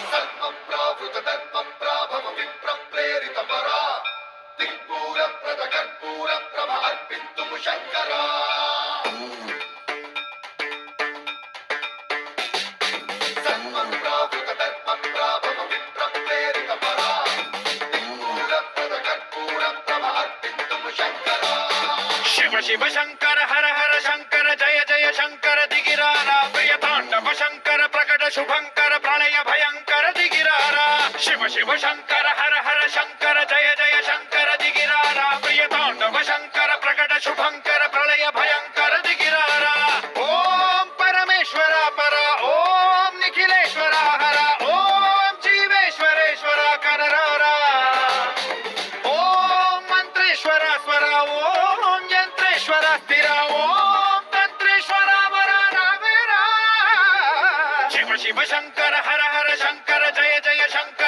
సర్వప్రావృత దర్పం ప్రాభవ విప్ర ప్రేరిత పరా దిక్పూర ప్రద కర్పూర ప్రభ అర్పితుము శంకరా సర్వప్రావృత దర్పం ప్రాభవ విప్ర ప్రేరిత పరా దిక్పూర ప్రద కర్పూర ప్రభ అర్పితుము శంకరా శివ శివ శంకర హర హర శంకర జయ జయ శంకర దిగిరారా ప్రియ తాండవ శంకర ప్రకట శుభంకర ప్రళయ భయంకర దిగిరారా శివ శివ శంకర హర హర శంకర జయ జయ శంకర దిగిరారా ప్రియ తాండవ శంకర ప్రకట శుభంకర ప్రళయ భయంకర దిగిరారా ఓం పరమేశ్వర పర ఓం నిఖిలేశ్వర హర ఓం జీవేశ్వరేశ్వర కరరారా ఓం మంత్రేశ్వర స్వర ఓం యంత్రేశ్వర స్థిర ఓం తంత్రేశ్వర వర రావేరా శివ శివ శంకర హర హర శంకర జయ జయ శంకర